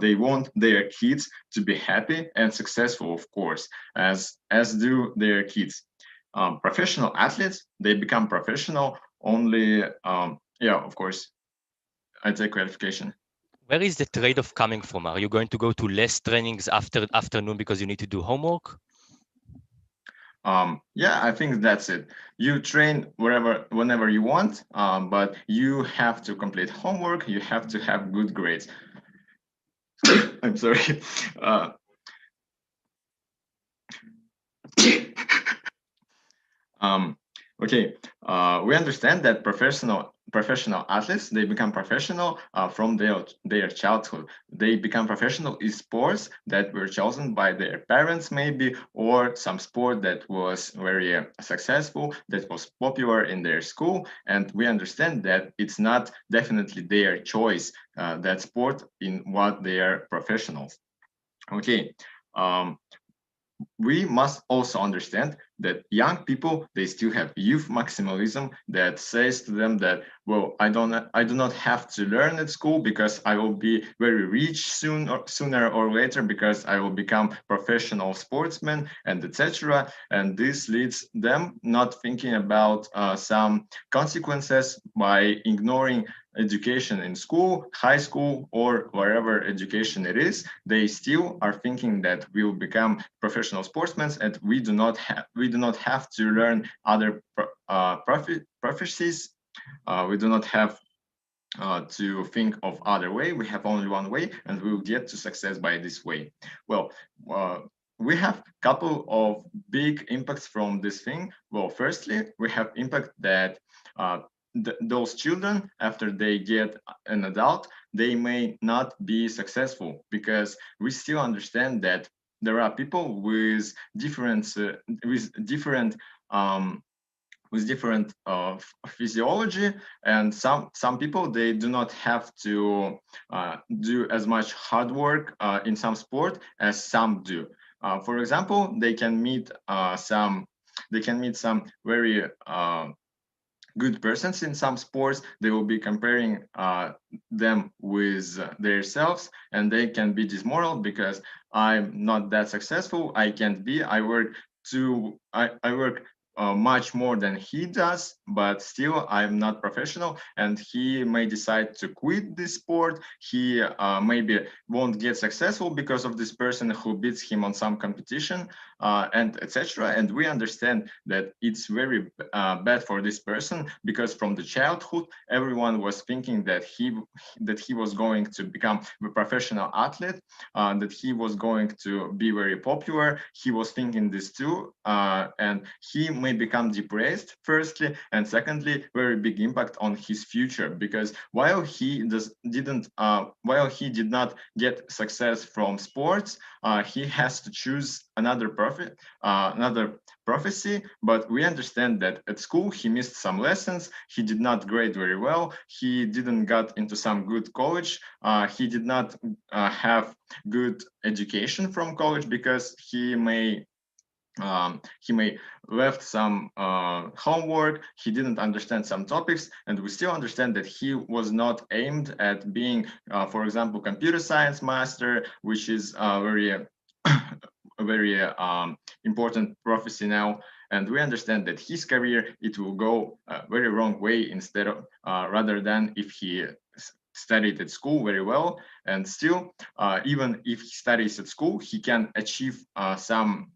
they want their kids to be happy and successful, of course, as do their kids. Professional athletes, they become professional only, yeah, of course, I take clarification. Where is the trade-off coming from? Are you going to go to less trainings after afternoon because you need to do homework? Yeah, I think that's it. You train whenever you want, but you have to complete homework. You have to have good grades. I'm sorry. Uh, Um, okay, we understand that professional athletes, they become professional from their childhood. They become professional in sports that were chosen by their parents, maybe, or some sport that was very successful, that was popular in their school. And we understand that it's not definitely their choice, that sport in what they are professionals. Okay. Um, we must also understand that young people, they still have youth maximalism that says to them that, well, I do not have to learn at school because I will be very rich sooner or later, because I will become professional sportsman, and etc. And this leads them not thinking about some consequences by ignoring education in school, high school, or wherever education it is. They still are thinking that we will become professional sportsmen, and we do not have to learn other prophecies. We do not have to think of other way. We have only one way, and we will get to success by this way. Well, uh, we have couple of big impacts from this thing. Well, firstly, we have impact that those children, after they get an adult, they may not be successful, because we still understand that there are people with different um, physiology, and some people, they do not have to do as much hard work in some sport as some do. For example, they can meet some very good persons in some sports. They will be comparing them with themselves, and they can be dismoral because I'm not that successful. I can't be. I work much more than he does, but still I'm not professional. And he may decide to quit this sport. He maybe won't get successful because of this person who beats him on some competition, and etc. And we understand that it's very bad for this person, because from the childhood everyone was thinking that he was going to become a professional athlete, that he was going to be very popular. He was thinking this too, and he may become depressed firstly, and secondly, very big impact on his future, because while he did not get success from sports, he has to choose another prophecy. But we understand that at school he missed some lessons, he did not grade very well, he didn't got into some good college, he did not have good education from college, because he may left some homework, he didn't understand some topics. And we still understand that he was not aimed at being, for example, computer science master, which is a very important prophecy now. And we understand that his career, it will go a very wrong way, instead of rather than if he studied at school very well. And still, even if he studies at school, he can achieve some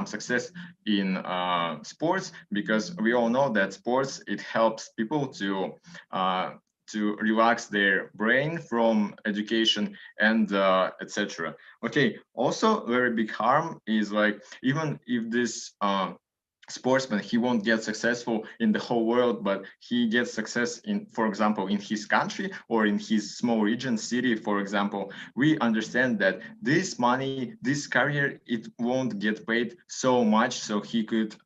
success in sports, because we all know that sports, it helps people uh, to relax their brain from education, and etc. Okay, also very big harm is, like, even if this sportsman, he won't get successful in the whole world, but he gets success in, for example, in his country or in his small region city, for example, we understand that this money, this career, it won't get paid so much, so he could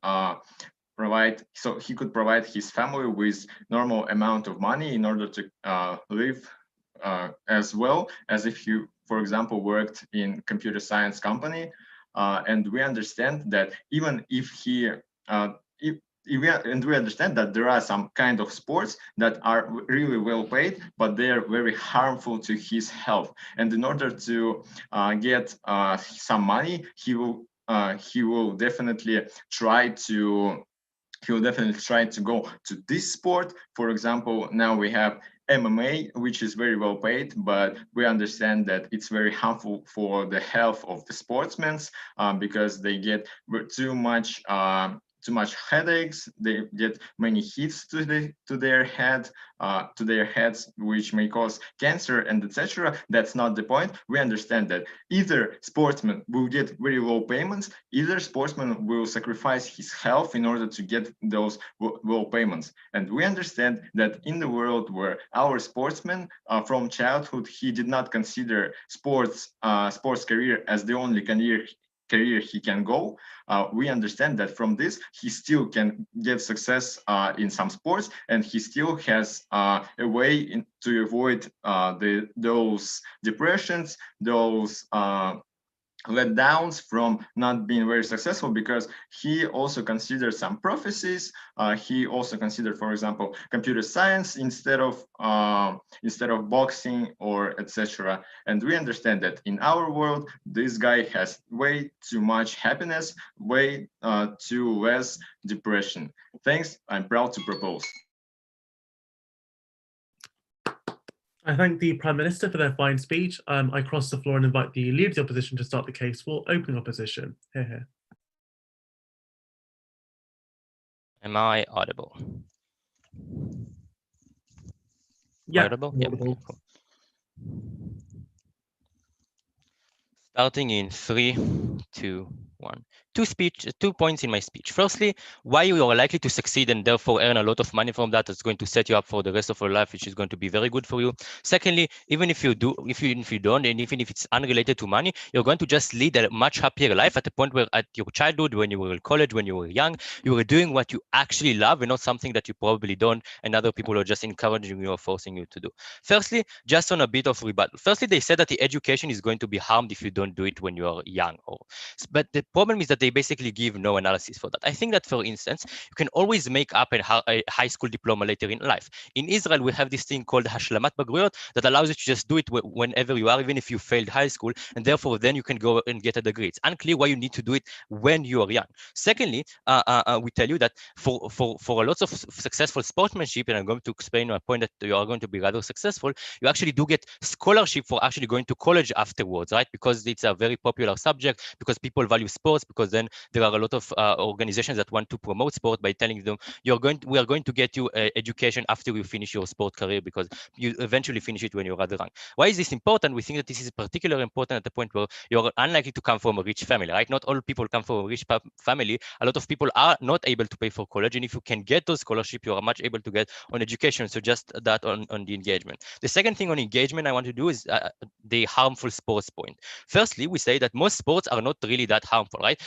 provide his family with normal amount of money in order to live as well as if you, for example, worked in computer science company. And we understand that even if he uh, if, we understand that there are some kind of sports that are really well paid, but they are very harmful to his health. And in order to get some money, he will definitely try to go to this sport. For example, now we have MMA, which is very well paid, but we understand that it's very harmful for the health of the sportsmen, because they get too much headaches. They get many hits to their heads, which may cause cancer and etc. That's not the point. We understand that either sportsman will get very low payments, either sportsman will sacrifice his health in order to get those low payments. And we understand that in the world where our sportsman from childhood, he did not consider sports career as the only career he can go. We understand that from this, he still can get success in some sports, and he still has a way to avoid those depressions, those letdowns from not being very successful, because he also considered some prophecies. He also considered, for example, computer science instead of boxing or etc. And we understand that in our world, this guy has way too much happiness, way too less depression. Thanks. I'm proud to propose. I thank the Prime Minister for their fine speech. I cross the floor and invite the Leader of the Opposition to start the case for opening opposition. Hear, hear. Am I audible? Yeah, audible? Yeah. Cool. Starting in 3, 2, 1. Two points in my speech. Firstly, why you are likely to succeed and therefore earn a lot of money from that. That's going to set you up for the rest of your life, which is going to be very good for you. Secondly, even if you do, if you don't, and even if it's unrelated to money, you're going to just lead a much happier life at the point where at your childhood, when you were in college, when you were young, you were doing what you actually love and not something that you probably don't, and other people are just encouraging you or forcing you to do. Firstly, just on a bit of rebuttal. Firstly, they said that the education is going to be harmed if you don't do it when you are young. But the problem is that they basically give no analysis for that. I think that, for instance, you can always make up a high school diploma later in life. In Israel, we have this thing called Hashlamat Bagruyot that allows you to just do it whenever you are, even if you failed high school, and therefore then you can go and get a degree. It's unclear why you need to do it when you are young. Secondly, we tell you that for a lot of successful sportsmanship, and I'm going to explain my point that you are going to be rather successful, you actually do get scholarship for actually going to college afterwards, right? Because it's a very popular subject, because people value sports, because then there are a lot of organizations that want to promote sport by telling them we are going to get you education after you finish your sport career, because you eventually finish it when you're rather young. Why is this important? We think that this is particularly important at the point where you're unlikely to come from a rich family, right? Not all people come from a rich family. A lot of people are not able to pay for college, and if you can get those scholarships, you are much able to get on education. So just that on the engagement. The second thing on engagement I want to do is the harmful sports point. Firstly, we say that most sports are not really that harmful, right?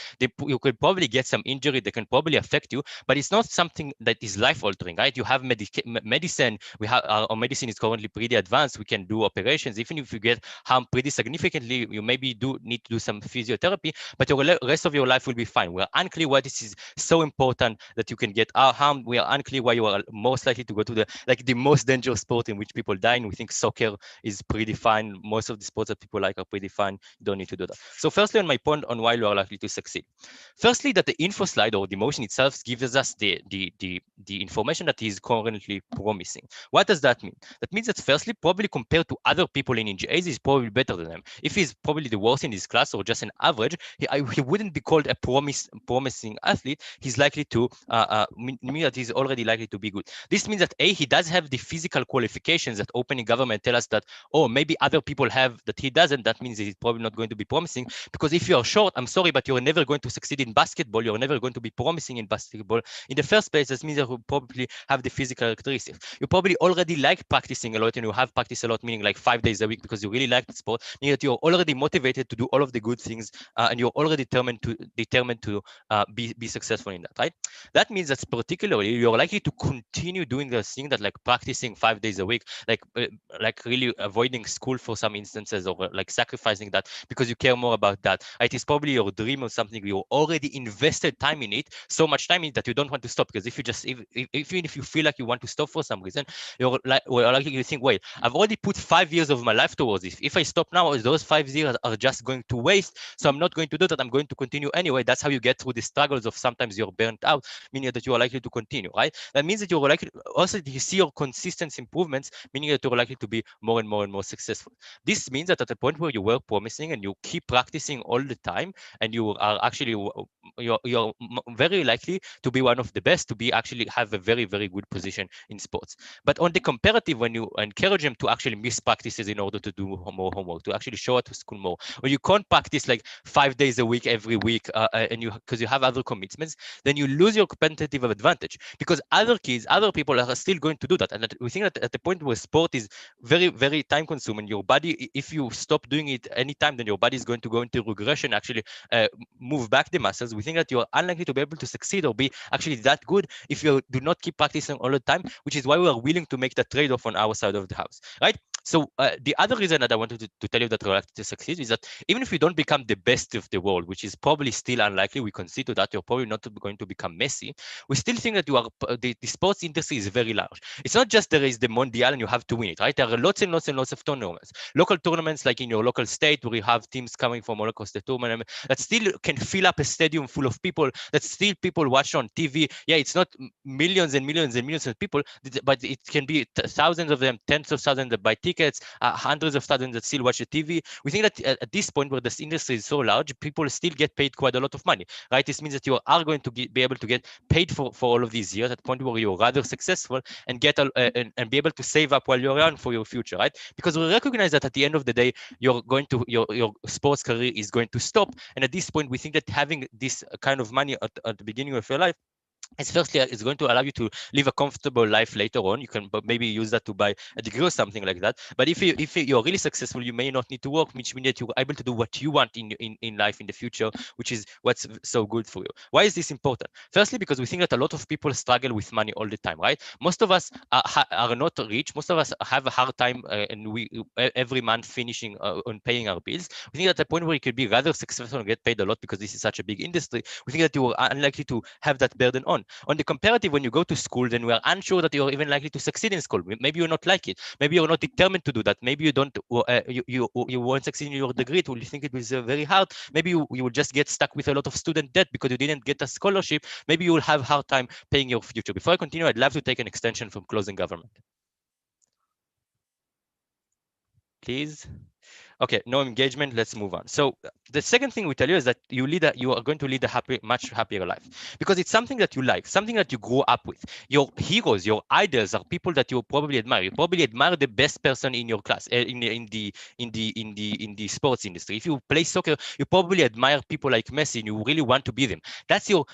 You could probably get some injury, they can probably affect you, but it's not something that is life-altering, right? You have medicine, our medicine is currently pretty advanced, we can do operations. Even if you get harmed pretty significantly, you maybe need to do some physiotherapy, but the rest of your life will be fine. We're unclear why this is so important that you can get harmed. We are unclear why you are most likely to go to the most dangerous sport in which people die, and we think soccer is pretty fine. Most of the sports that people like are pretty fine. You don't need to do that. So firstly, on my point on why you are likely to succeed. Firstly, that the info slide or the motion itself gives us the information that is currently promising. What does that mean? That means that firstly, probably compared to other people in NGAs, he's probably better than them. If he's probably the worst in his class or just an average, he wouldn't be called a promising athlete. He's likely to mean that he's already likely to be good. This means that he does have the physical qualifications that opening government tell us that, oh, maybe other people have that he doesn't. That means he's probably not going to be promising, because if you are short, I'm sorry, but you're never going to succeed in basketball. You're never going to be promising in basketball in the first place. That means that you probably have the physical characteristics. You probably already like practicing a lot, and you have practiced a lot, meaning like 5 days a week, because you really like the sport, meaning that you're already motivated to do all of the good things, and you're already determined to be successful in that, right? That means that particularly you're likely to continue doing the thing that, like practicing 5 days a week, like really avoiding school for some instances, or like sacrificing that because you care more about that. It is probably your dream dream of something, you already invested time in it, so much time in it that you don't want to stop. Because if you just, even if you feel like you want to stop for some reason, you're like, well, likely you think, wait, I've already put 5 years of my life towards this. If I stop now, those 5 years are just going to waste. So I'm not going to do that. I'm going to continue anyway. That's how you get through the struggles of sometimes you're burnt out, meaning that you are likely to continue, right? That means that you're likely, also you see your consistent improvements, meaning that you're likely to be more and more and more successful. This means that at the point where you were promising and you keep practicing all the time, and you are actually, you're very likely to be one of the best, to be actually have a very, very good position in sports. But on the comparative, when you encourage them to actually miss practices in order to do more homework, to actually show up to school more, or you can't practice like 5 days a week every week, and because you have other commitments, then you lose your competitive advantage, because other kids, other people are still going to do that. And we think that at the point where sport is very, very time consuming, your body, if you stop doing it anytime, then your body is going to go into regression, actually move back the muscles. We think that you're unlikely to be able to succeed or be actually that good if you do not keep practicing all the time, which is why we are willing to make that trade-off on our side of the house, right? So the other reason that I wanted to tell you that we're likely to succeed is that even if you don't become the best of the world, which is probably still unlikely, we consider that you're probably not going to become Messi, we still think that you are, the sports industry is very large. It's not just there is the Mondial and you have to win it, right? There are lots and lots and lots of tournaments. Local tournaments like in your local state where you have teams coming from all across the tournament that still can fill up a stadium full of people, that still people watch on TV. Yeah, it's not millions and millions and millions of people, but it can be thousands of them, tens of thousands that buy tickets, hundreds of thousands that still watch the TV. We think that at this point where this industry is so large, people still get paid quite a lot of money, right? This means that you are going to be able to get paid for all of these years at the point where you're rather successful and get and be able to save up while you're young for your future, right? Because we recognize that at the end of the day, you're going to your sports career is going to stop, and at this point, we think that having this kind of money at the beginning of your life, it's firstly, it's going to allow you to live a comfortable life later on. You can maybe use that to buy a degree or something like that. But if you're really successful, you may not need to work, which means that you're able to do what you want in life in the future, which is what's so good for you. Why is this important? Firstly, because we think that a lot of people struggle with money all the time, right? Most of us are not rich. Most of us have a hard time, and we every month finishing on paying our bills. We think at the point where you could be rather successful and get paid a lot because this is such a big industry, we think that you are unlikely to have that burden on. On the comparative, when you go to school, then we are unsure that you're even likely to succeed in school. Maybe you're not like it. Maybe you're not determined to do that. Maybe you don't. You won't succeed in your degree. You think it was very hard. Maybe you will just get stuck with a lot of student debt because you didn't get a scholarship. Maybe you will have a hard time paying your future. Before I continue, I'd love to take an extension from closing government. Please. Okay, no engagement. Let's move on. So the second thing we tell you is that you are going to lead a much happier life because it's something that you like, something that you grew up with. Your heroes, your idols are people that you probably admire. You probably admire the best person in your class, in the sports industry. If you play soccer, you probably admire people like Messi, and you really want to be them. That's your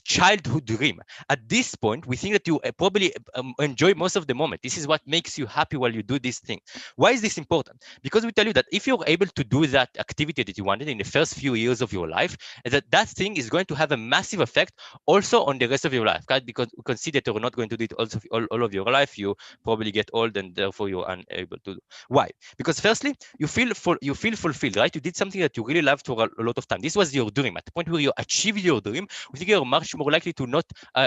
childhood dream. At this point, we think that you probably enjoy most of the moment. This is what makes you happy while you do this thing. Why is this important? Because we tell you that if you're able to do that activity that you wanted in the first few years of your life, that thing is going to have a massive effect also on the rest of your life, right? Because we can see that you're not going to do it also all of your life. You probably get old and therefore you're unable to do. Why? Because firstly, you feel fulfilled, right? You did something that you really loved for a lot of time. This was your dream. At the point where you achieve your dream, we think you're much more likely to not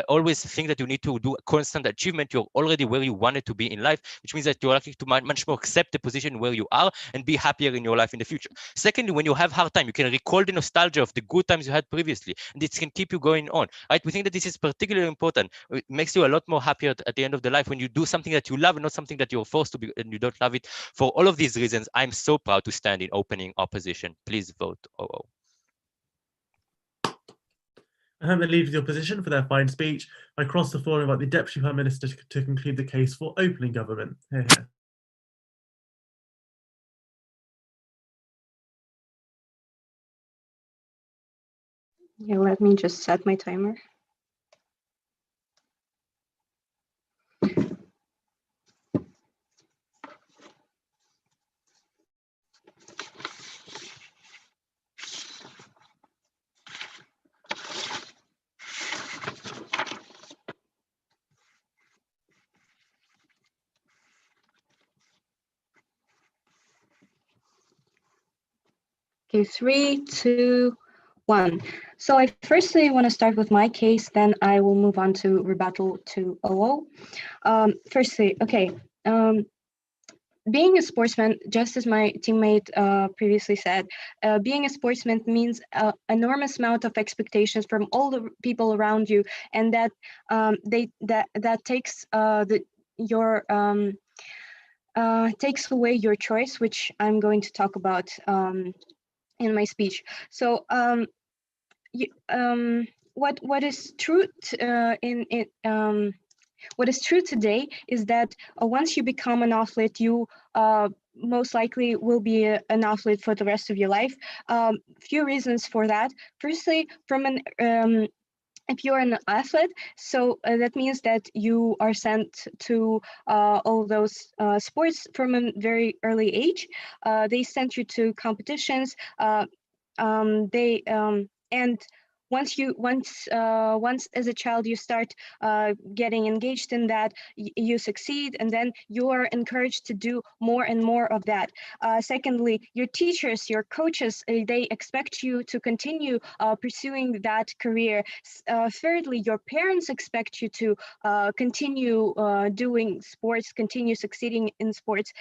always think that you need to do a constant achievement. You're already where you wanted to be in life, which means that you're likely to much more accept the position where you are and be happier in your life in the future. Secondly, when you have hard time, you can recall the nostalgia of the good times you had previously, and it can keep you going on, right? We think that this is particularly important. It makes you a lot more happier at the end of the life when you do something that you love and not something that you're forced to be and you don't love it. For all of these reasons, I'm so proud to stand in opening opposition. Please vote OO. I have the Leader of the Opposition for their fine speech. I cross the floor and invite the Deputy Prime Minister to conclude the case for opening government. Hear, hear. Yeah, let me just set my timer. Okay, 3, 2, 1. So I firstly want to start with my case, then I will move on to rebuttal to OO. Firstly, okay, being a sportsman, just as my teammate previously said, being a sportsman means an enormous amount of expectations from all the people around you, and that that takes takes away your choice, which I'm going to talk about in my speech. So what is true what is true today is that once you become an athlete, you most likely will be an athlete for the rest of your life. Few reasons for that. Firstly, from an if you're an athlete, so that means that you are sent to all those sports from a very early age. They send you to competitions. And once as a child you start getting engaged in that, you succeed, and then you are encouraged to do more and more of that. Secondly, your teachers, your coaches, they expect you to continue pursuing that career. Thirdly, your parents expect you to continue doing sports, continue succeeding in sports.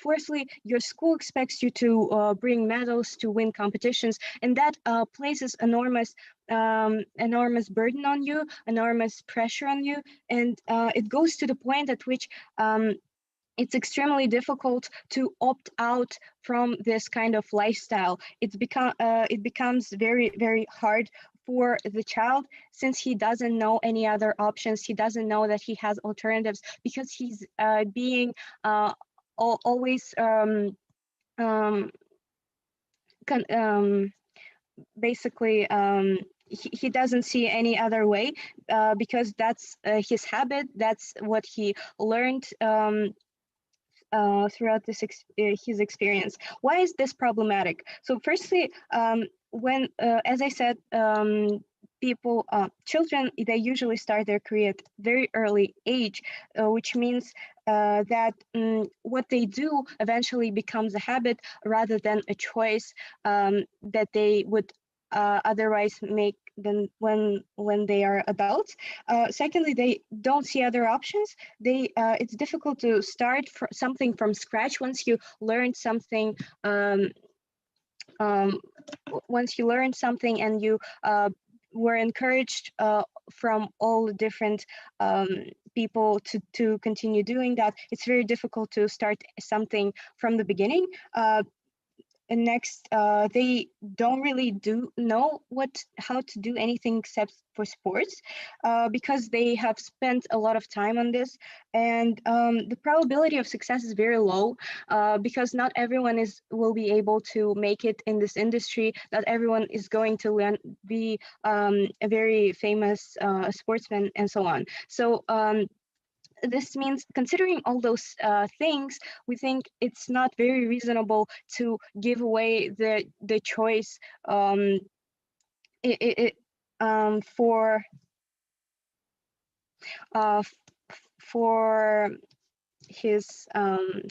Fourthly, your school expects you to bring medals, to win competitions, and that places enormous burden on you, enormous pressure on you, and it goes to the point at which it's extremely difficult to opt out from this kind of lifestyle. It becomes very, very hard for the child, since he doesn't know any other options. He doesn't know that he has alternatives, because he's being always basically he doesn't see any other way, because that's his habit, that's what he learned throughout his experience. Why is this problematic? So firstly, when as I said, children, they usually start their career at very early age, which means that what they do eventually becomes a habit rather than a choice that they would otherwise make than when they are adults. Secondly, they don't see other options. It's difficult to start something from scratch once you learn something. Once you learn something and you were encouraged from all the different people to continue doing that, it's very difficult to start something from the beginning. And next, they don't really know how to do anything except for sports, because they have spent a lot of time on this, and the probability of success is very low, because not everyone will be able to make it in this industry. Not everyone is going to be a very famous sportsman and so on. So this means, considering all those things, we think it's not very reasonable to give away the choice for his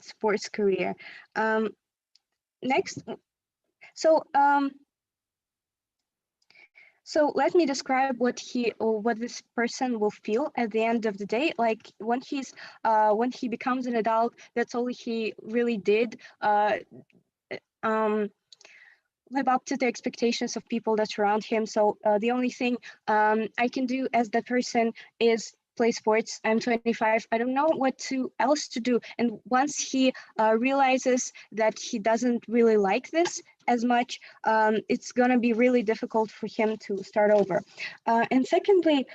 sports career. Next, so let me describe what this person will feel at the end of the day. Like when he becomes an adult, that's all he really did. Live up to the expectations of people that surround him. So the only thing I can do as that person is play sports. I'm 25. I don't know what else to do. And once he realizes that he doesn't really like this as much, it's going to be really difficult for him to start over. And secondly,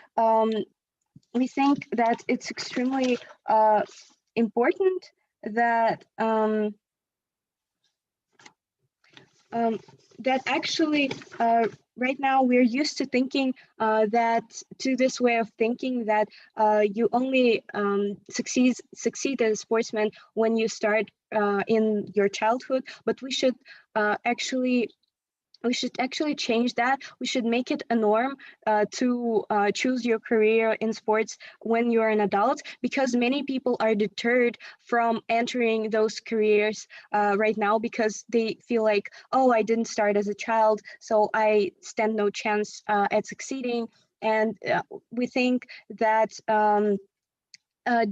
we think that it's extremely important that that actually right now we're used to thinking to this way of thinking that you only succeed as a sportsman when you start in your childhood, but we should actually we should actually change that. We should make it a norm to choose your career in sports when you're an adult, because many people are deterred from entering those careers right now because they feel like, oh, I didn't start as a child, so I stand no chance at succeeding. And we think that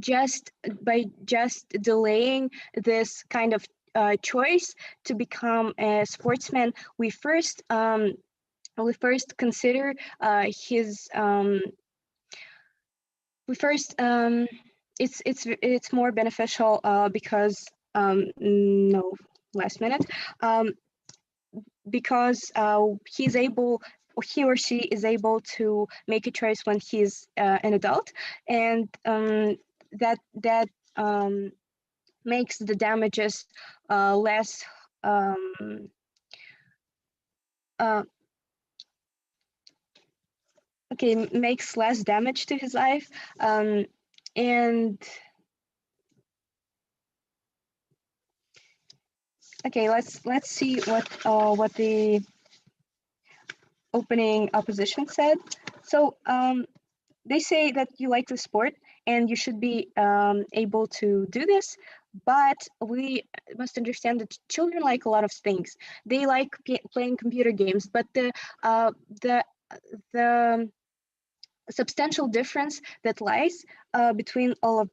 just by delaying this kind of choice to become a sportsman, we first consider his it's more beneficial because no, last minute, because he or she is able to make a choice when he's an adult, and that makes the damages less makes less damage to his life, and okay, let's see what the opening opposition said. So they say that you like the sport and you should be able to do this, but we must understand that children like a lot of things. They like playing computer games, but the substantial difference that lies between all of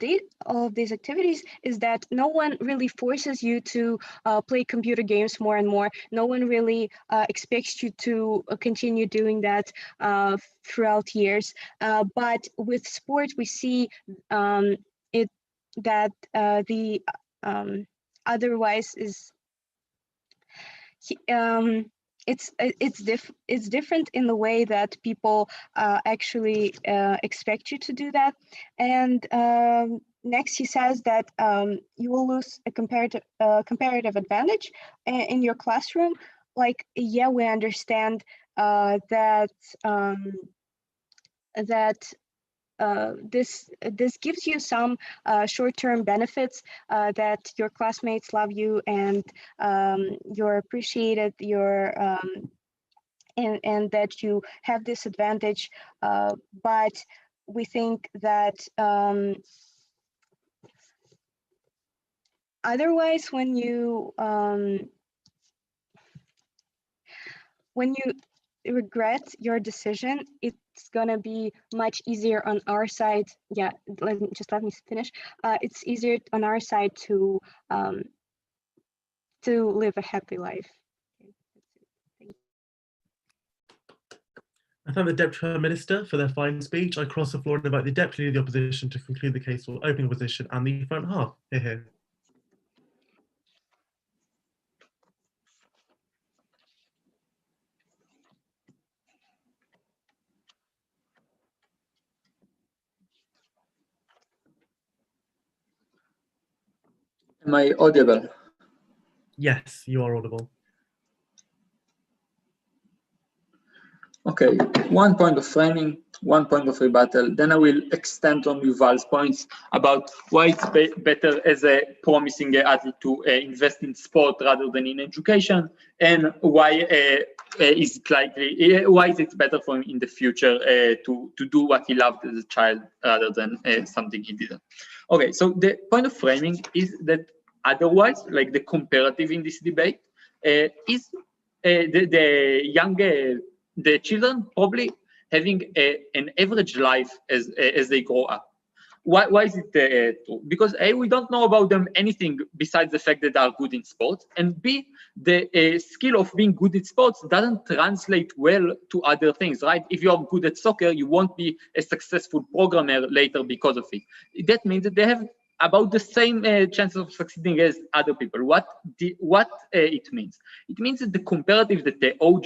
these activities is that no one really forces you to play computer games more and more. No one really expects you to continue doing that throughout years. But with sport, we see it that the otherwise is. It's different in the way that people actually expect you to do that. And next, he says that you will lose a comparative advantage in your classroom. Like, yeah, we understand that this gives you some short-term benefits, that your classmates love you and you're appreciated, and that you have this advantage, but we think that otherwise, when you regret your decision, it's gonna be much easier on our side. Yeah, let me finish. It's easier on our side to live a happy life. I thank the Deputy Prime Minister for their fine speech. I cross the floor and invite the Deputy Leader of the Opposition to conclude the case for opening opposition and the front half. Hear, hear. Am I audible? Yes, you are audible. Okay, 1 point of framing, 1 point of rebuttal. Then I will extend on Yuval's points about why it's better as a promising athlete to invest in sport rather than in education, and why is it likely, why is it better for him in the future to do what he loved as a child rather than something he didn't. Okay, so the point of framing is that otherwise, like the comparative in this debate, is the children probably having an average life as they grow up. Why is it true? Because A, we don't know about them anything besides the fact that they are good in sports, and B, the skill of being good in sports doesn't translate well to other things, right? If you are good at soccer, you won't be a successful programmer later because of it. That means that they have about the same chances of succeeding as other people. What it means? It means that the comparative that the OG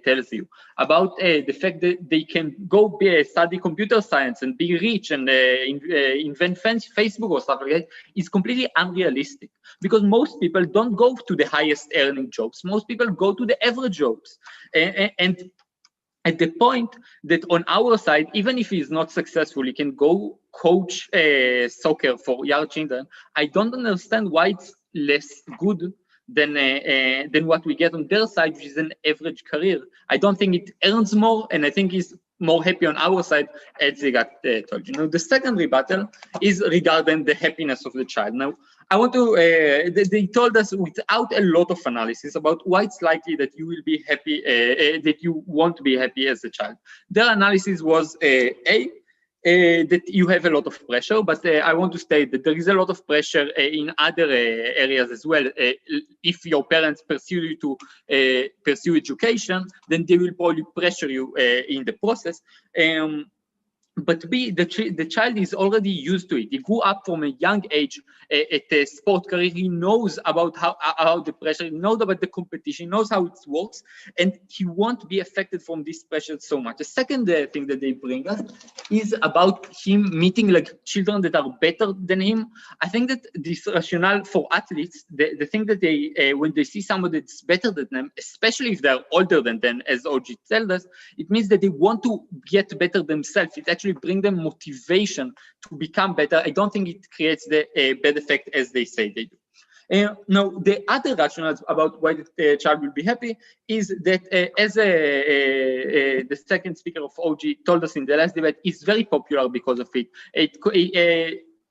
tells you about the fact that they can go study computer science and be rich and invent Facebook or stuff like that is completely unrealistic, because most people don't go to the highest earning jobs. Most people go to the average jobs. And at the point that on our side, even if he's not successful, he can go coach soccer for young children. I don't understand why it's less good than what we get on their side, which is an average career. I don't think it earns more, and I think it's more happy on our side, as they got told you. Now, the second rebuttal is regarding the happiness of the child. Now, I want to, they told us without a lot of analysis about why it's likely that you will be happy, that you won't be happy as a child. Their analysis was that you have a lot of pressure, but I want to state that there is a lot of pressure in other areas as well. If your parents pursue you to pursue education, then they will probably pressure you in the process. But the child is already used to it. He grew up from a young age at a sport career. He knows about how the pressure, he knows about the competition, he knows how it works, and he won't be affected from this pressure so much. The second thing that they bring us is about him meeting like children that are better than him. I think that this rationale for athletes, the thing that they, when they see someone that's better than them, especially if they're older than them, as OG tells us, it means that they want to get better themselves. It actually bring them motivation to become better. I don't think it creates the bad effect as they say they do. Now, the other rationale about why the child will be happy is that, as the second speaker of OG told us in the last debate, it's very popular because of it.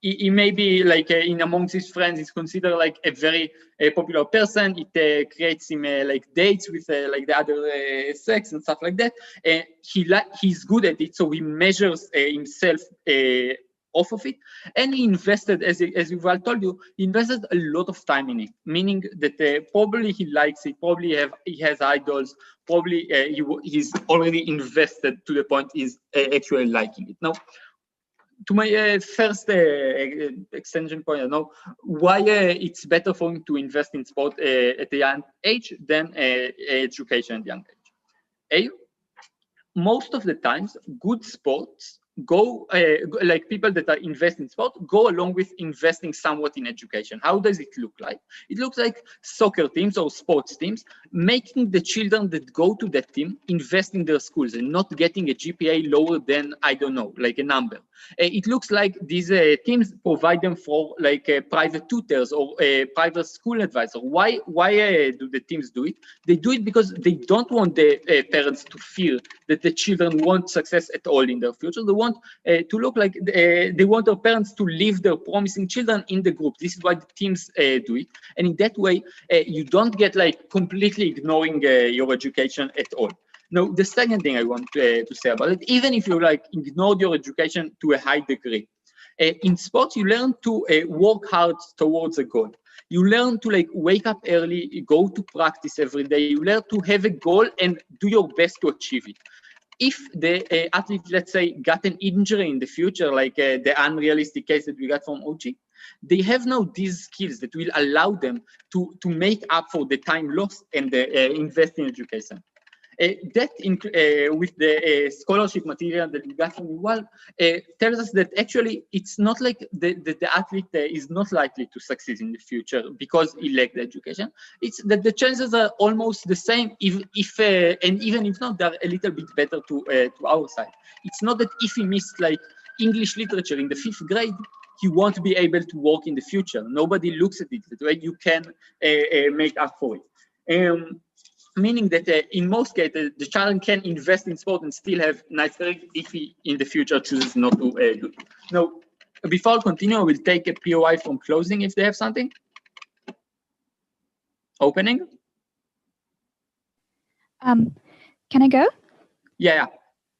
He may be like in amongst his friends, he's considered like a very popular person. It creates him like dates with like the other sex and stuff like that. He's good at it, so he measures himself off of it, and he invested, as Yuval told you, he invested a lot of time in it, meaning that probably he likes it, probably he has idols, probably he's already invested to the point he's actually liking it. Now, to my first extension point, I know why it's better for him to invest in sport at a young age than education at a young age. Most of the times, good sports go, like people that are invest in sport, go along with investing somewhat in education. How does it look like? It looks like soccer teams or sports teams making the children that go to that team invest in their schools and not getting a GPA lower than, I don't know, like a number. It looks like these teams provide them for like private tutors or private school advisor. Why do the teams do it? They do it because they don't want the parents to fear that the children want success at all in their future. They want to look like they want their parents to leave their promising children in the group. This is why the teams do it. And in that way, you don't get like completely ignoring your education at all. Now, the second thing I want to say about it, even if you like ignored your education to a high degree, in sports, you learn to work hard towards a goal. You learn to like wake up early, go to practice every day. You learn to have a goal and do your best to achieve it. If the athlete, let's say, got an injury in the future, like the unrealistic case that we got from OG, they have now these skills that will allow them to make up for the time lost and invest in education. That with the scholarship material that we got from Yuval tells us that actually it's not like the athlete is not likely to succeed in the future because he lacked the education. It's that the chances are almost the same, and even if not, they're a little bit better to our side. It's not that if he missed like English literature in the 5th grade, he won't be able to work in the future. Nobody looks at it that way. You can make up for it. Meaning that in most cases, the child can invest in sport and still have nice career if he in the future chooses not to do it. Now, before I continue, I will take a POI from closing if they have something. Opening? Can I go? Yeah.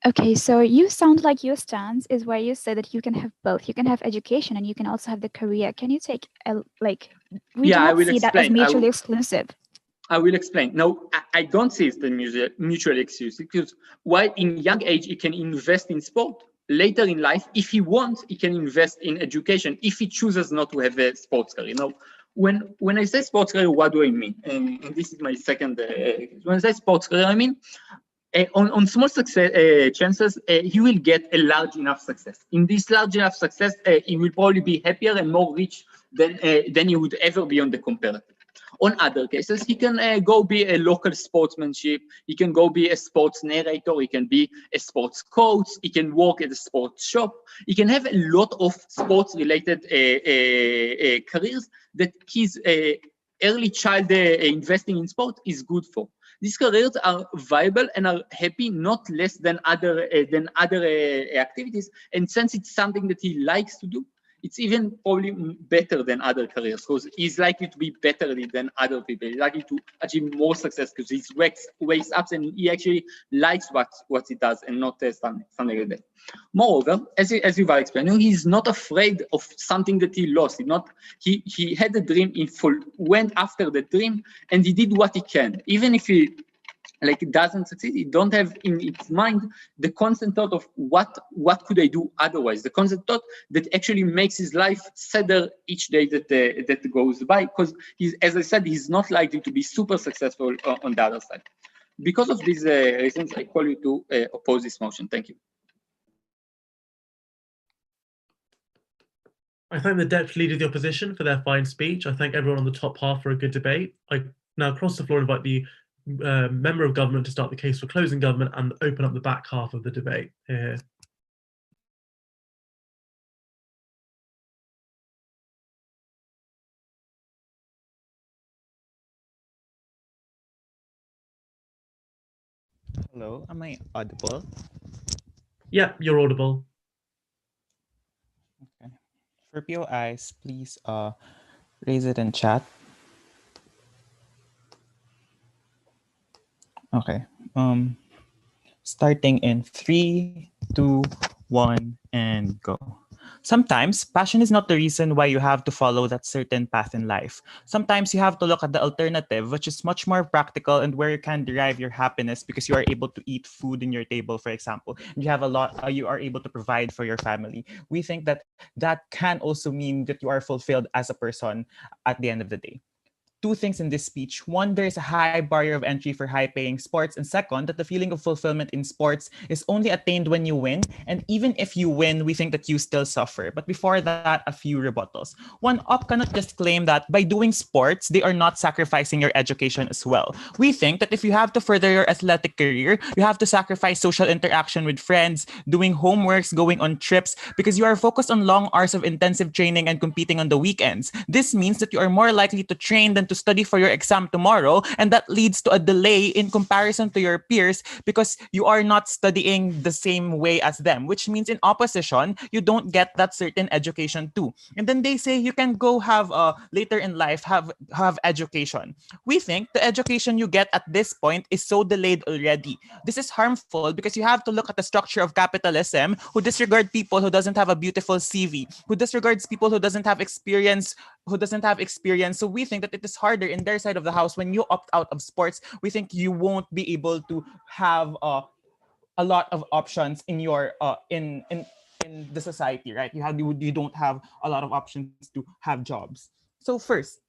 Okay, so you sound like your stance is where you say that you can have both. You can have education and you can also have the career. Can you take we do not see that as mutually exclusive. I will explain. No, I don't see it as mutually exclusive because while in young age, he can invest in sport. Later in life, if he wants, he can invest in education if he chooses not to have a sports career. Now, when I say sports career, what do I mean? And this is my second, when I say sports career, I mean, on small success chances, he will get a large enough success. In this large enough success, he will probably be happier and more rich than he would ever be on the comparative. On other cases, he can go be a local sportsmanship. He can go be a sports narrator. He can be a sports coach. He can work at a sports shop. He can have a lot of sports-related careers that he's early child investing in sport is good for. These careers are viable and are happy not less than other activities. And since it's something that he likes to do, it's even probably better than other careers because he's likely to be better than other people. He's likely to achieve more success because he wakes up and he actually likes what he does and not something like that. Moreover, as Yuval explained, he's not afraid of something that he lost. He had a dream, he went after the dream, and he did what he can. Even if he doesn't succeed, he don't have in its mind the constant thought of what could I do otherwise. The constant thought that actually makes his life sadder each day that goes by, because as I said, he's not likely to be super successful on the other side. Because of these reasons, I call you to oppose this motion. Thank you. I thank the Deputy Leader of the Opposition for their fine speech. I thank everyone on the top half for a good debate. I now cross the floor and invite the Member of Government to start the case for closing government and open up the back half of the debate. Here. Hello, am I audible? Yeah, you're audible. Okay. For POIs, please raise it in chat. Okay. Starting in 3, 2, 1, and go. Sometimes passion is not the reason why you have to follow that certain path in life. Sometimes you have to look at the alternative, which is much more practical and where you can derive your happiness because you are able to eat food in your table, for example. And you have a lot, you are able to provide for your family. We think that that can also mean that you are fulfilled as a person at the end of the day. Two things in this speech. One, there is a high barrier of entry for high-paying sports. And second, that the feeling of fulfillment in sports is only attained when you win. And even if you win, we think that you still suffer. But before that, a few rebuttals. One, OP cannot just claim that by doing sports, they are not sacrificing your education as well. We think that if you have to further your athletic career, you have to sacrifice social interaction with friends, doing homeworks, going on trips, because you are focused on long hours of intensive training and competing on the weekends. This means that you are more likely to train than to study for your exam tomorrow, and that leads to a delay in comparison to your peers because you are not studying the same way as them, which means in opposition, you don't get that certain education too. And then they say you can go have later in life have education. We think the education you get at this point is so delayed already. This is harmful because you have to look at the structure of capitalism who disregard people who doesn't have a beautiful CV, who disregards people who doesn't have experience. So we think that it is harder in their side of the house when you opt out of sports. We think you won't be able to have a lot of options in your in the society, right? You don't have a lot of options to have jobs. So first,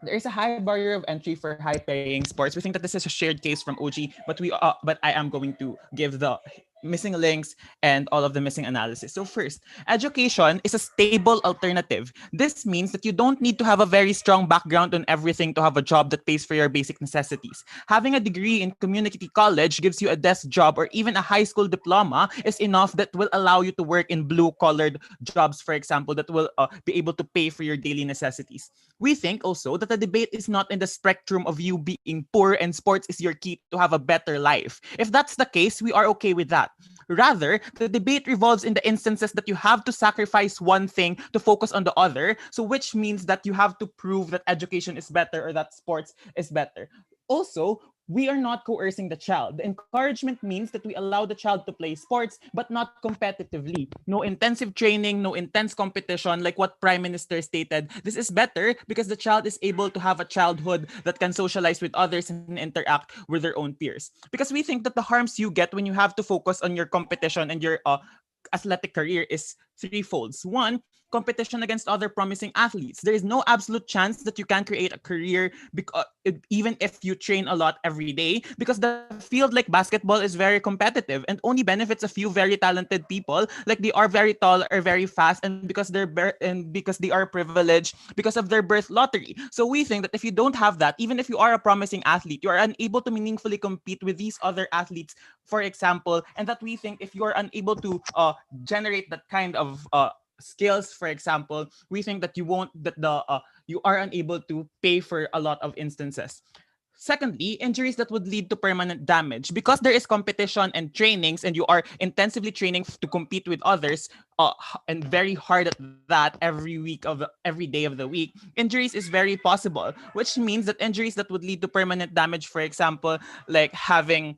there is a high barrier of entry for high-paying sports. We think that this is a shared case from OG, but I am going to give the missing links and all of the missing analysis. So first, education is a stable alternative. This means that you don't need to have a very strong background on everything to have a job that pays for your basic necessities. Having a degree in community college gives you a desk job or even a high school diploma is enough that will allow you to work in blue-collared jobs, for example, that will be able to pay for your daily necessities. We think also that the debate is not in the spectrum of you being poor and sports is your key to have a better life. If that's the case, we are okay with that. Rather, the debate revolves in the instances that you have to sacrifice one thing to focus on the other, so which means that you have to prove that education is better or that sports is better. Also, we are not coercing the child. The encouragement means that we allow the child to play sports, but not competitively. No intensive training, no intense competition, like what Prime Minister stated. This is better because the child is able to have a childhood that can socialize with others and interact with their own peers. Because we think that the harms you get when you have to focus on your competition and your athletic career is threefolds. One, competition against other promising athletes. There is no absolute chance that you can create a career even if you train a lot every day, because the field like basketball is very competitive and only benefits a few very talented people, like they are very tall or very fast, and because they are privileged because of their birth lottery. So we think that if you don't have that, even if you are a promising athlete, you are unable to meaningfully compete with these other athletes, for example, and that we think if you are unable to generate that kind of skills, for example, we think that you are unable to pay for a lot of instances. Secondly, injuries that would lead to permanent damage. Because there is competition and trainings, and you are intensively training to compete with others, and very hard at that every day of the week, injuries is very possible, which means that injuries that would lead to permanent damage, for example, like having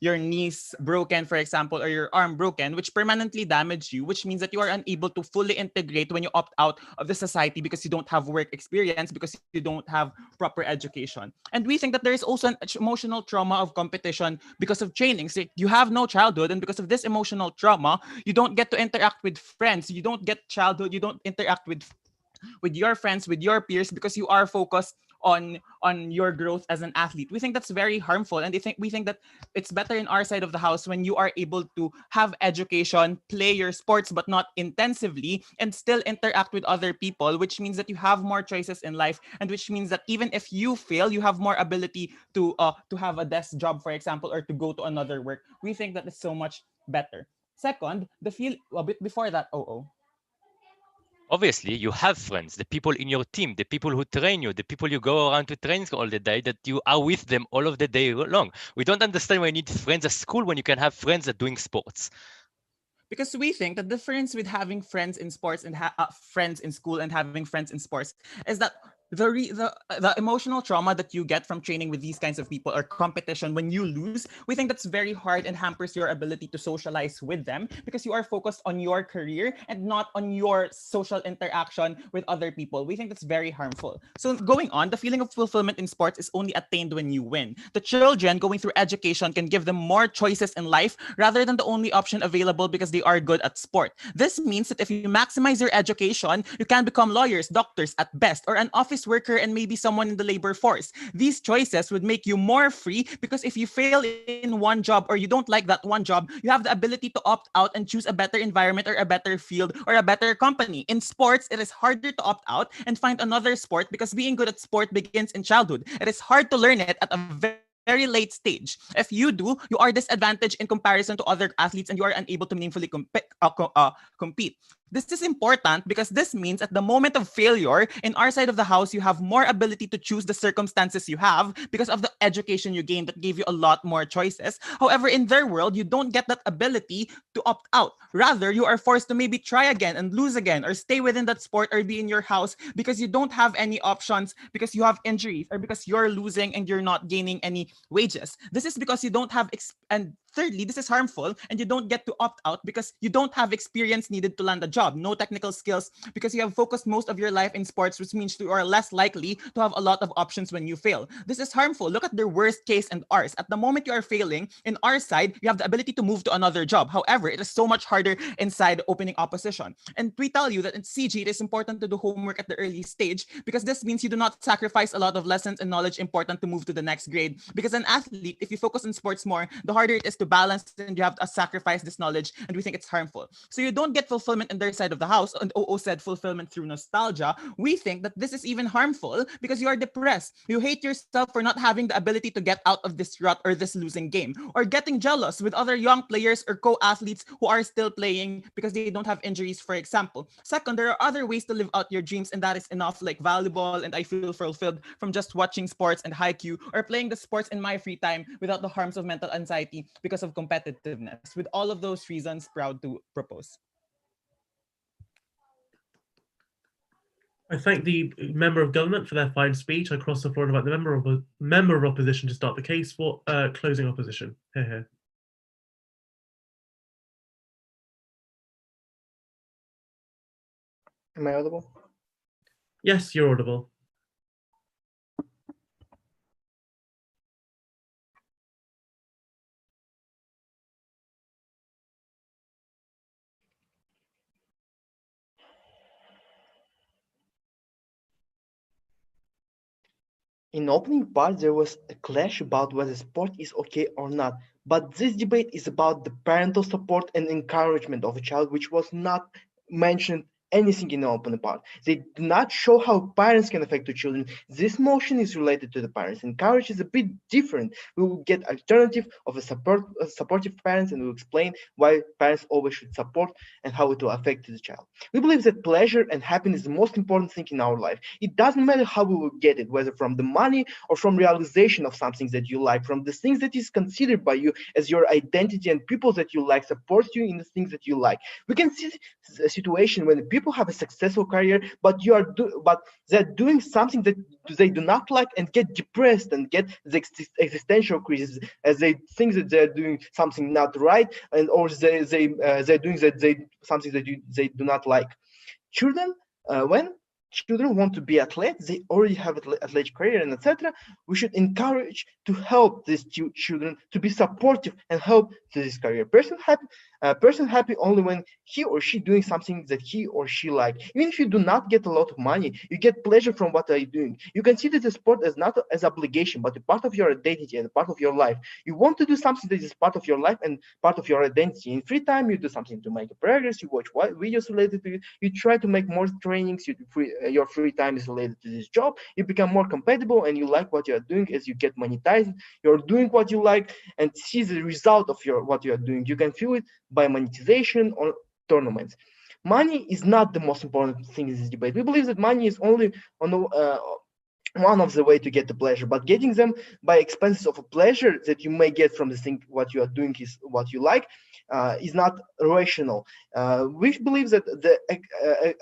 your knees broken, for example, or your arm broken, which permanently damage you, which means that you are unable to fully integrate when you opt out of the society because you don't have work experience, because you don't have proper education. And we think that there is also an emotional trauma of competition because of training. So you have no childhood, and because of this emotional trauma, you don't get to interact with friends. You don't get childhood. You don't interact with your friends, with your peers, because you are focused on your growth as an athlete. We think that's very harmful, and we think that it's better in our side of the house when you are able to have education, play your sports but not intensively, and still interact with other people, which means that you have more choices in life, and which means that even if you fail, you have more ability to have a desk job, for example, or to go to another work. We think that is so much better. Second, a bit before that, obviously you have friends, the people in your team, the people who train you, the people you go around to train all the day, that you are with them all of the day long. We don't understand why you need friends at school when you can have friends at doing sports. Because we think the difference with having friends in sports and friends in school and having friends in sports is that the emotional trauma that you get from training with these kinds of people or competition when you lose, we think that's very hard and hampers your ability to socialize with them because you are focused on your career and not on your social interaction with other people. We think that's very harmful. So going on, the feeling of fulfillment in sports is only attained when you win. The children going through education can give them more choices in life rather than the only option available because they are good at sport. This means that if you maximize your education, you can become lawyers, doctors at best, or an office worker and maybe someone in the labor force. These choices would make you more free because if you fail in one job or you don't like that one job, you have the ability to opt out and choose a better environment or a better field or a better company. In sports, it is harder to opt out and find another sport because being good at sport begins in childhood. It is hard to learn it at a very late stage. If you do, you are disadvantaged in comparison to other athletes and you are unable to meaningfully compete. This is important because this means at the moment of failure, in our side of the house, you have more ability to choose the circumstances you have because of the education you gained that gave you a lot more choices. However, in their world, you don't get that ability to opt out. Rather, you are forced to maybe try again and lose again or stay within that sport or be in your house because you don't have any options because you have injuries or because you're losing and you're not gaining any wages. This is because you don't have and thirdly, this is harmful and you don't get to opt out because you don't have experience needed to land a job, no technical skills because you have focused most of your life in sports, which means you are less likely to have a lot of options when you fail. This is harmful. Look at their worst case and ours. At the moment you are failing, in our side, you have the ability to move to another job. However, it is so much harder inside opening opposition. And we tell you that in CG, it is important to do homework at the early stage because this means you do not sacrifice a lot of lessons and knowledge important to move to the next grade. Because an athlete, if you focus on sports more, the harder it is to balance and you have to sacrifice this knowledge, and we think it's harmful. So you don't get fulfillment in their side of the house, and OO said fulfillment through nostalgia. We think that this is even harmful because you are depressed. You hate yourself for not having the ability to get out of this rut or this losing game, or getting jealous with other young players or co-athletes who are still playing because they don't have injuries, for example. Second, there are other ways to live out your dreams, and that is enough, like volleyball, and I feel fulfilled from just watching sports and haiku, or playing the sports in my free time without the harms of mental anxiety because of competitiveness. With all of those reasons, proud to propose. I thank the member of government for their fine speech. I cross the floor and invite the member of opposition to start the case for closing opposition. Hear, hear. Am I audible? Yes, you're audible. In opening part, there was a clash about whether sport is okay or not. But this debate is about the parental support and encouragement of a child, which was not mentioned anything in the open part. They do not show how parents can affect the children. This motion is related to the parents, and courage is a bit different. We will get alternative of a supportive parents, and we'll explain why parents always should support and how it will affect the child. We believe that pleasure and happiness is the most important thing in our life. It doesn't matter how we will get it, whether from the money or from realization of something that you like, from the things that is considered by you as your identity, and people that you like support you in the things that you like. We can see a situation when people have a successful career, but they're doing something that they do not like and get depressed and get the existential crisis as they think that they're doing something not right, and or they're doing something that they do not like. Children, when children want to be athletes, they already have an athletic career and etc. We should encourage to help these children to be supportive and help to this career. Person happy only when he or she doing something that he or she like. Even if you do not get a lot of money, you get pleasure from what are you doing. You consider the sport as not as obligation, but a part of your identity and a part of your life. You want to do something that is part of your life and part of your identity. In free time, you do something to make a progress. You watch videos related to it. You try to make more trainings. Your free time is related to this job. You become more compatible and you like what you are doing. As you get monetized, you're doing what you like and see the result of what you are doing. You can feel it by monetization or tournaments. Money is not the most important thing in this debate. We believe that money is only on the one of the way to get the pleasure, but getting them by expenses of a pleasure that you may get from the thing what you are doing is what you like is not rational. We believe that the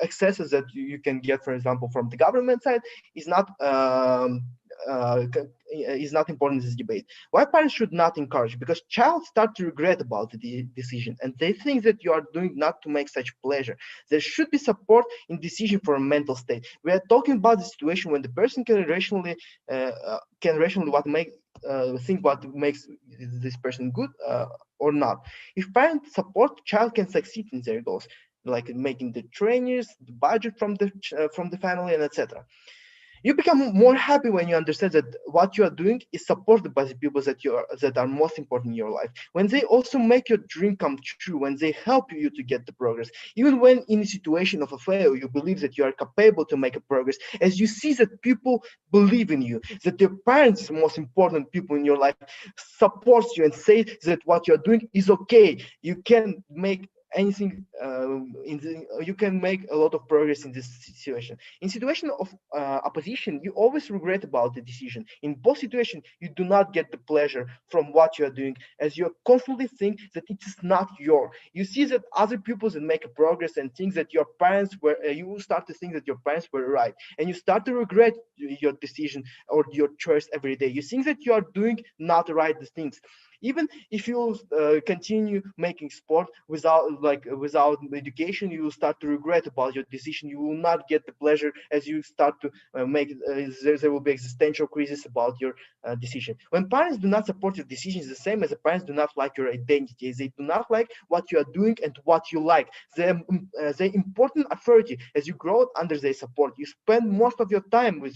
excesses that you can get, for example, from the government side is not important in this debate. Why parents should not encourage? Because child start to regret about the decision, and they think that you are doing not to make such pleasure. There should be support in decision for a mental state. We are talking about the situation when the person can rationally think what makes this person good or not. If parents support, child can succeed in their goals, like making the trainers, the budget from the family, and etc. You become more happy when you understand that what you are doing is supported by the people that are most important in your life. When they also make your dream come true, when they help you to get the progress, even when in a situation of a failure, you believe that you are capable to make a progress, as you see that people believe in you, that your parents, the most important people in your life, supports you and say that what you're doing is okay. You can make anything you can make a lot of progress in this situation. In situation of opposition, you always regret about the decision. In both situations, you do not get the pleasure from what you are doing, as you constantly think that it is not your. You see that other people that make a progress and think that your parents were you will start to think that your parents were right, and you start to regret your decision or your choice every day. You think that you are doing not right the things. Even if you continue making sport without education, you will start to regret about your decision. You will not get the pleasure as you start to there will be existential crisis about your decision. When parents do not support your decision, it's the same as the parents do not like your identity. They do not like what you are doing and what you like. They're important authority. As you grow under their support, you spend most of your time with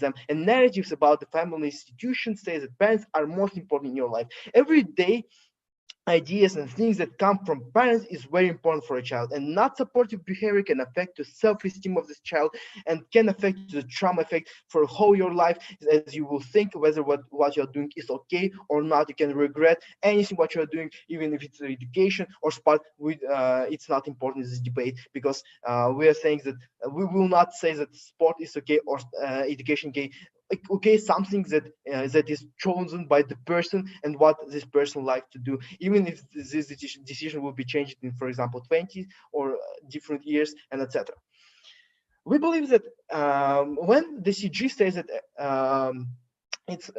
them, and narratives about the family institution say that parents are most important in your life. Every day, ideas and things that come from parents is very important for a child, and not supportive behavior can affect the self-esteem of this child and can affect the trauma effect for whole your life, as you will think whether what you're doing is okay or not. You can regret anything what you're doing, even if it's education or sport. It's not important in this debate, because we are saying that we will not say that sport is okay or education okay. Okay, something that is chosen by the person and what this person likes to do, even if this decision will be changed in, for example, 20 or different years and etc. We believe that when the CG says that it's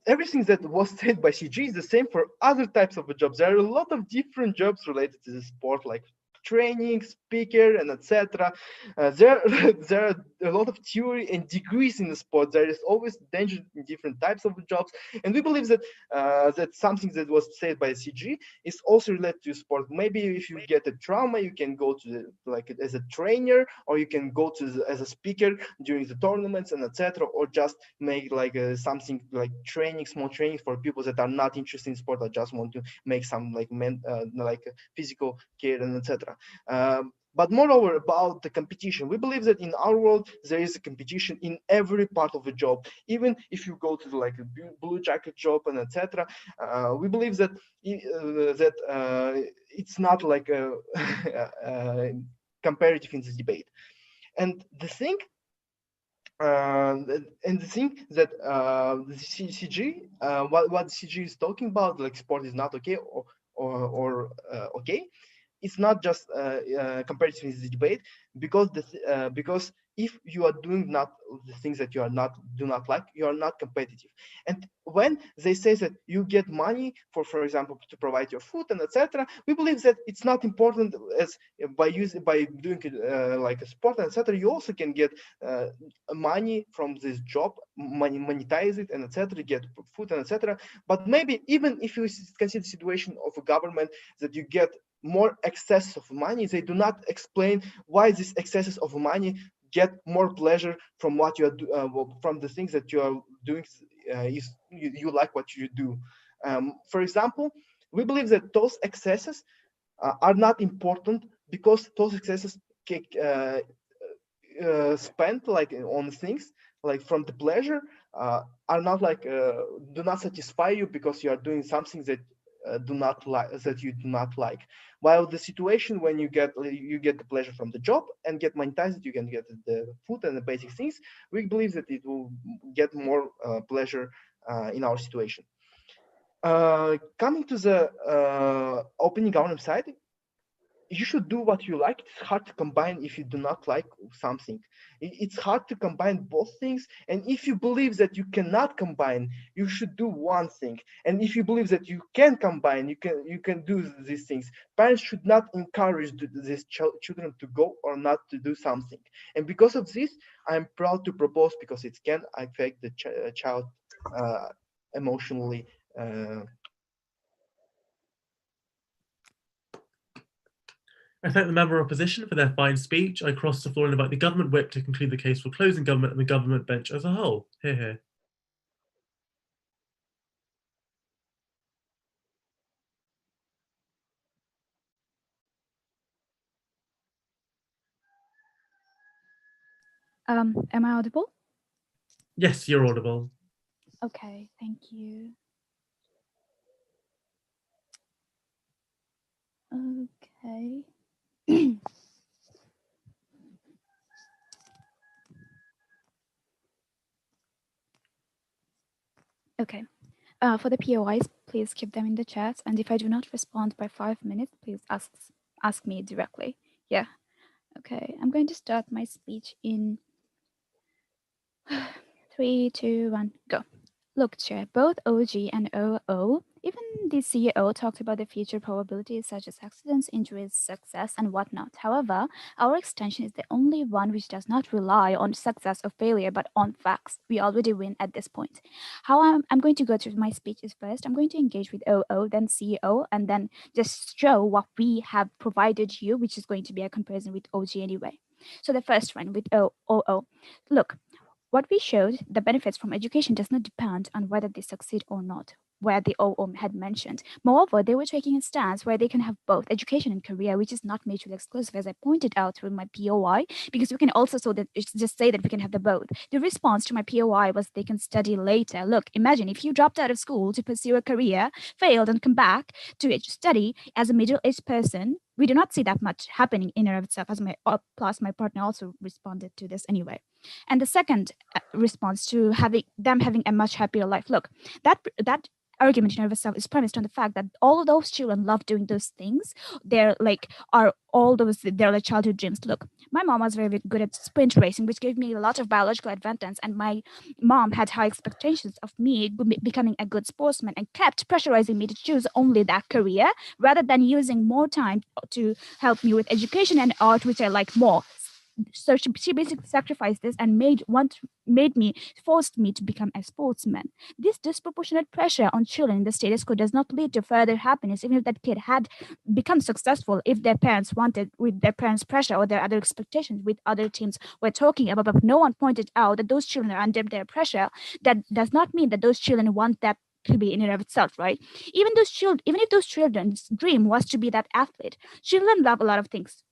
everything that was said by CG is the same for other types of jobs. There are a lot of different jobs related to the sport, like training, speaker, and etc. There are a lot of theory and degrees in the sport. There is always danger in different types of jobs, and we believe that that something that was said by CG is also related to sport. Maybe if you get a trauma, you can go to as a trainer, or you can go to as a speaker during the tournaments and etc. Or just make something like small training for people that are not interested in sport, or just want to make some physical care and etc. But moreover, about the competition, we believe that in our world there is a competition in every part of the job. Even if you go to like a blue jacket job and etc., we believe that it's not like a comparative in this debate. And the thing that the CG, what CG is talking about, like sport is not okay or okay, it's not just comparative in this debate, because if you are doing not the things that you do not like, you are not competitive. And when they say that you get money for example, to provide your food and etc., we believe that it's not important, as by doing it like a sport and etc., you also can get money from this job, monetize it and etc., get food and etc. But maybe even if you consider the situation of a government that you get more excess of money, they do not explain why this excesses of money get more pleasure from what you are from the things that you are doing. You like what you do. For example, we believe that those excesses are not important, because those excesses spent like on things like from the pleasure are not like do not satisfy you, because you are doing something that you do not like. While the situation when you get the pleasure from the job and get monetized, you can get the food and the basic things, we believe that it will get more pleasure in our situation. Coming to the opening government side, you should do what you like. It's hard to combine if you do not like something. It's hard to combine both things. And if you believe that you cannot combine, you should do one thing. And if you believe that you can combine, you can do these things. Parents should not encourage these children to go or not to do something. And because of this, I'm proud to propose, because it can affect the child emotionally. I thank the member of opposition for their fine speech. I cross the floor and invite the government whip to conclude the case for closing government and the government bench as a whole. Hear, hear. Am I audible? Yes, you're audible. Okay, thank you. Okay. Okay. For the POIs, please keep them in the chat. And if I do not respond by 5 minutes, please ask me directly. Yeah. Okay. I'm going to start my speech in 3, 2, 1, go. Look, Chair, both OG and OO, even the CEO talked about the future probabilities such as accidents, injuries, success, and whatnot. However, our extension is the only one which does not rely on success or failure, but on facts. We already win at this point. How I'm going to go through my speech is first, I'm going to engage with OO, then CEO, and then just show what we have provided you, which is going to be a comparison with OG anyway. So the first one with OO. Look, what we showed, the benefits from education does not depend on whether they succeed or not, where the OO had mentioned. Moreover, they were taking a stance where they can have both education and career, which is not mutually exclusive, as I pointed out through my POI, because we can also just say that we can have the both. The response to my POI was they can study later. Look, imagine if you dropped out of school to pursue a career, failed, and come back to study as a middle-aged person. We do not see that much happening in and of itself, as plus my partner also responded to this anyway. And the second response to them having a much happier life. Look, that argument in and of itself is premised on the fact that all of those children love doing those things. They're like they're like childhood dreams. Look, my mom was very good at sprint racing, which gave me a lot of biological advantage, and my mom had high expectations of me becoming a good sportsman and kept pressurizing me to choose only that career rather than using more time to help me with education and art, which I like more. So she basically sacrificed this and forced me to become a sportsman. This disproportionate pressure on children in the status quo does not lead to further happiness, even if that kid had become successful if their parents wanted, with their parents' pressure or their other expectations with other teams we're talking about. But no one pointed out that those children are under their pressure. That does not mean that those children want that to be in and of itself, right? Even if those children's dream was to be that athlete, children love a lot of things.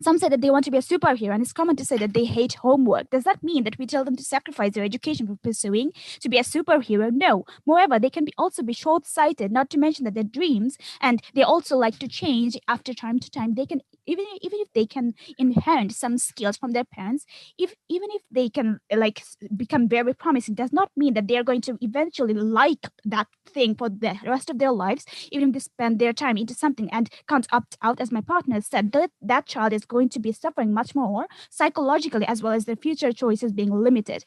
Some say that they want to be a superhero, and it's common to say that they hate homework. Does that mean that we tell them to sacrifice their education for pursuing to be a superhero? No. Moreover, they can also be short-sighted, not to mention that their dreams, and they also like to change after time to time. They can, even if they can inherit some skills from their parents, even if they can become very promising, does not mean that they are going to eventually like that thing for the rest of their lives, even if they spend their time into something and can't opt out. As my partner said, that child is going to be suffering much more psychologically, as well as their future choices being limited.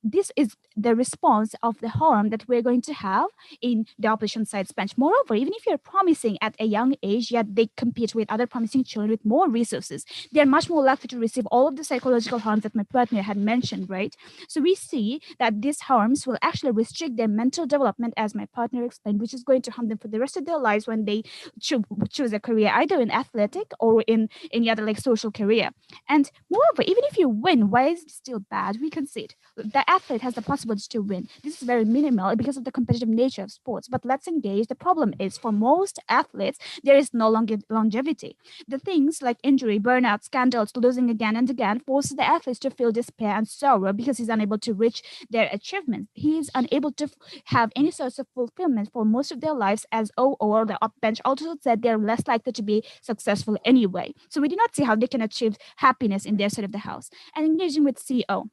This is the response of the harm that we're going to have in the opposition side's bench. Moreover, even if you're promising at a young age, yet they compete with other promising children with more resources, they're much more likely to receive all of the psychological harms that my partner had mentioned, right? So we see that these harms will actually restrict their mental development, as my partner explained, which is going to harm them for the rest of their lives when they choose a career, either in athletic or in any other social career. And moreover, even if you win, why is it still bad? We concede the athlete has the possibility to win. This is very minimal because of the competitive nature of sports. But let's engage. The problem is, for most athletes, there is no longevity. The things like injury, burnout, scandals, losing again and again forces the athletes to feel despair and sorrow because he's unable to reach their achievements. He is unable to have any sorts of fulfillment for most of their lives, as or the upbench also said they're less likely to be successful anyway. So we do not see how they can achieve happiness in their side of the house. And engaging with CO.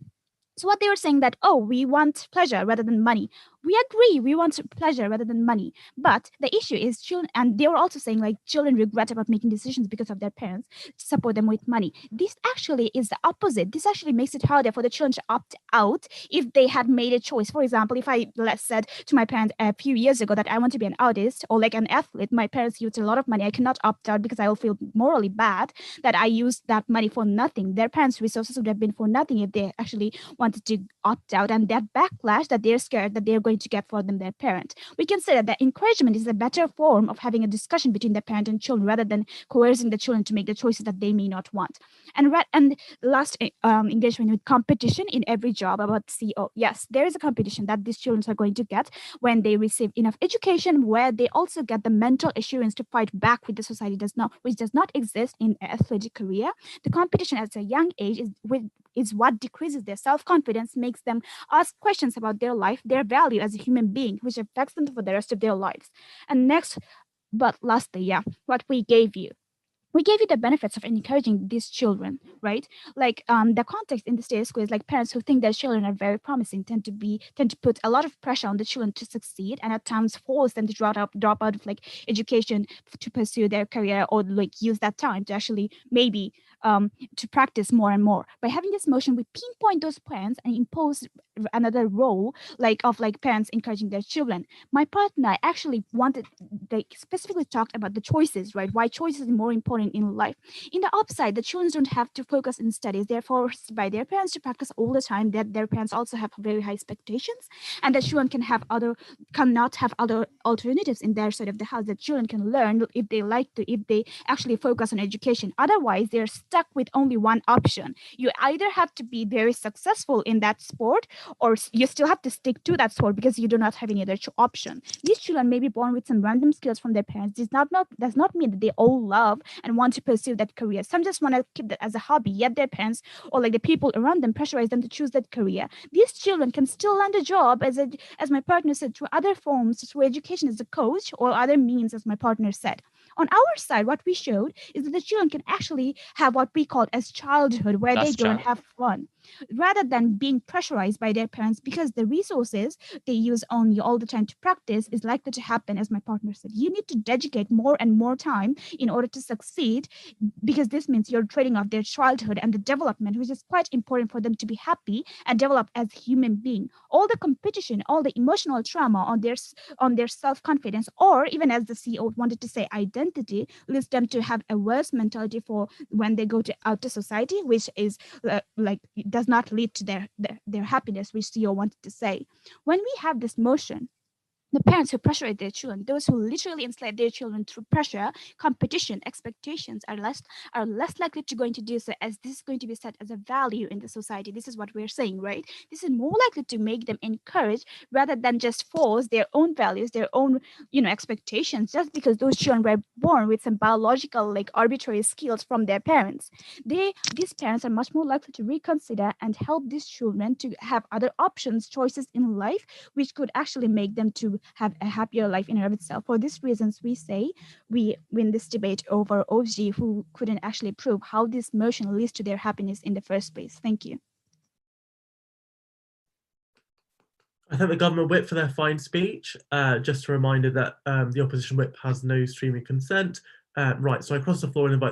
So what they were saying that, oh, we want pleasure rather than money. We agree, we want pleasure rather than money. But the issue is children, and they were also saying children regret about making decisions because of their parents to support them with money. This actually is the opposite. This actually makes it harder for the children to opt out if they had made a choice. For example, if I said to my parents a few years ago that I want to be an artist or an athlete, my parents used a lot of money. I cannot opt out because I will feel morally bad that I used that money for nothing. Their parents' resources would have been for nothing if they actually wanted to opt out, and that backlash that they're scared that they're going to get for them, their parent. We can say that encouragement is a better form of having a discussion between the parent and children rather than coercing the children to make the choices that they may not want. And last engagement with competition in every job about CO. Yes, there is a competition that these children are going to get when they receive enough education, where they also get the mental assurance to fight back with the society which does not exist in an athletic career. The competition at a young age is what decreases their self-confidence, makes them ask questions about their life, their value as a human being, which affects them for the rest of their lives. And next, but lastly, what we gave you the benefits of encouraging these children, right? The context in the state school is parents who think their children are very promising tend to put a lot of pressure on the children to succeed, and at times force them to drop out of education to pursue their career, or use that time to actually maybe to practice more and more. By having this motion, we pinpoint those parents and impose another role of parents encouraging their children. My partner actually specifically talked about the choices, right? Why choices is more important in life. In the upside, the children don't have to focus in studies. They're forced by their parents to practice all the time. That their parents also have very high expectations, and the children cannot have other alternatives in their side of the house. The children can learn if they like to, if they actually focus on education. Otherwise, they're stuck with only one option. You either have to be very successful in that sport, or you still have to stick to that sport because you do not have any other option. These children may be born with some random skills from their parents. This does not mean that they all love and want to pursue that career. Some just want to keep that as a hobby, yet their parents or the people around them pressurize them to choose that career. These children can still land a job as my partner said, through other forms, through education as a coach or other means, as my partner said. On our side, what we showed is that the children can actually have what we call as childhood, where they go and have fun, rather than being pressurized by their parents, because the resources they use on you all the time to practice is likely to happen, as my partner said. You need to dedicate more and more time in order to succeed, because this means you're trading off their childhood and the development, which is quite important for them to be happy and develop as a human being. All the competition, all the emotional trauma on their self-confidence, or even, as the CEO wanted to say, identity, leads them to have a worse mentality for when they go out to society, which is does not lead to their happiness, which CEO wanted to say. When we have this motion, The parents who pressure their children, those who literally enslave their children through pressure, competition, expectations, are less likely to going to do so, as this is going to be set as a value in the society. This is what we're saying, right? This is more likely to make them encourage rather than just force their own values, their own, expectations, just because those children were born with some biological, like, arbitrary skills from their parents. These parents are much more likely to reconsider and help these children to have other options, choices in life, which could actually make them to have a happier life in and of itself. For these reasons, we say we win this debate over OG, who couldn't actually prove how this motion leads to their happiness in the first place. Thank you. I thank the government whip for their fine speech. Just a reminder that the opposition whip has no streaming consent. Right, so I cross the floor and invite the